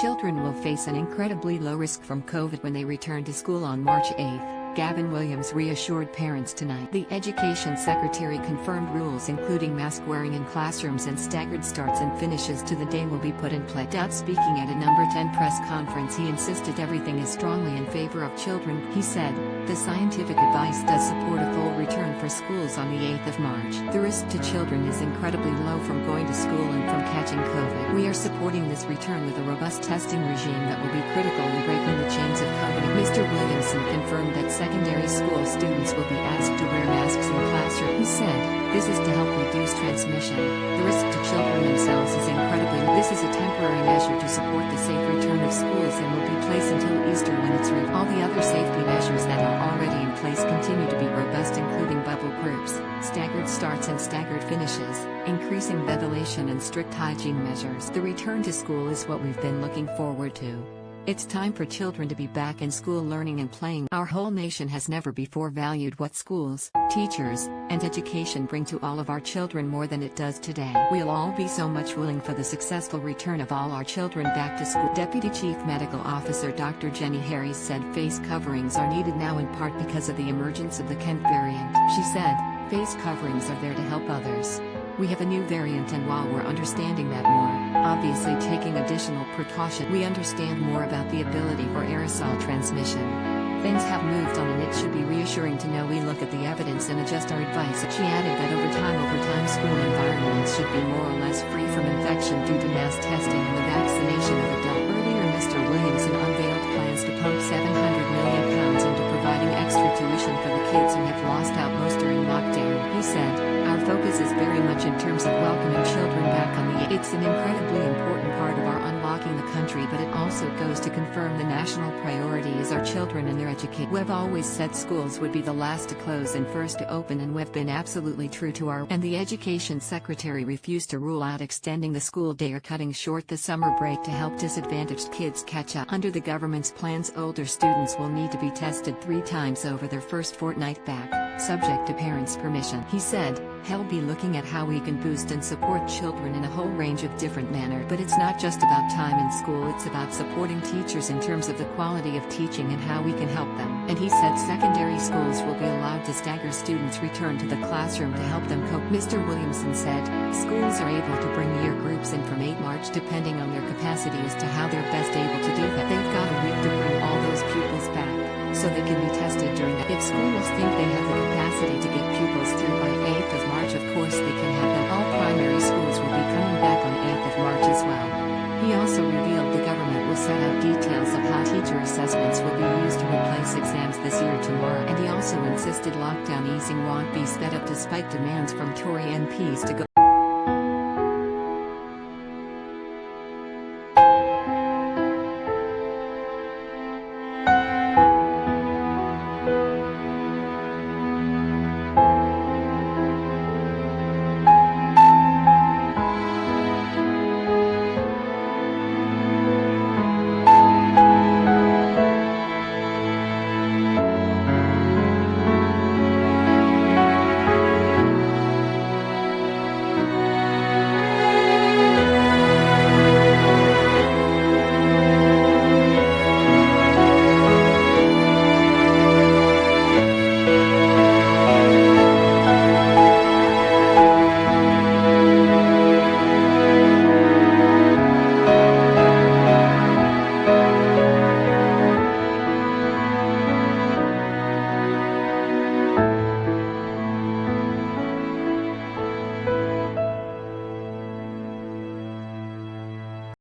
Children will face an incredibly low risk from COVID when they return to school on March 8. Gavin Williams reassured parents tonight. The Education Secretary confirmed rules including mask wearing in classrooms and staggered starts and finishes to the day will be put in place. Speaking at a number 10 press conference, he insisted everything is strongly in favor of children. He said, "The scientific advice does support a full return for schools on the 8th of March. The risk to children is incredibly low from going to school and from catching COVID. We are supporting this return with a robust testing regime that will be critical in breaking the chains of COVID." Mr Williamson confirmed that secondary school students will be asked to wear masks in classroom. He said, "This is to help reduce transmission. The risk to children themselves is incredibly low. This is a temporary measure to support the safe return of schools and will be placed until Easter when it's removed. All the other safety measures that are already in place continue to be robust, including bubble proofs, staggered starts and staggered finishes, increasing ventilation and strict hygiene measures. The return to school is what we've been looking forward to. It's time for children to be back in school learning and playing. Our whole nation has never before valued what schools, teachers, and education bring to all of our children more than it does today. We'll all be so much willing for the successful return of all our children back to school." Deputy Chief Medical Officer Dr. Jenny Harries said face coverings are needed now in part because of the emergence of the Kent variant. She said, "Face coverings are there to help others. We have a new variant, and while we're understanding that more, obviously taking additional precaution, we understand more about the ability for aerosol transmission. Things have moved on and it should be reassuring to know we look at the evidence and adjust our advice." She added that over time school environments should be more or less free from infection due to mass testing and the vaccination of adults. Earlier, Mr Williamson unveiled plans to pump £700 million into providing extra tuition for the kids who have lost out most during lockdown. He said, "Our focus is very much in terms of welcoming children back on the 8th. It's an incredibly important part of our unlocking the country, but it also goes to confirm the national priority is our children and their education. We've always said schools would be the last to close and first to open, and we've been absolutely true to our." And the Education Secretary refused to rule out extending the school day or cutting short the summer break to help disadvantaged kids catch up. Under the government's plans, older students will need to be tested 3 times over their first fortnight back, subject to parents' permission. He said, "He'll be looking at how we can boost and support children in a whole range of different manners. But it's not just about time in school, it's about supporting teachers in terms of the quality of teaching and how we can help them." And he said secondary schools will be allowed to stagger students' return to the classroom to help them cope. Mr Williamson said, "Schools are able to bring year groups in from 8 March depending on their capacity as to how they're best able to do that. They've got a week to bring all those pupils back, so they can be tested during that. If schools think they have the capacity to get pupils through by 8th of March, of course they can have them. All primary schools will be coming back on 8th of March as well." He also revealed the government will set out details of how teacher assessments will be used to replace exams this year tomorrow. And he also insisted lockdown easing won't be sped up despite demands from Tory MPs to go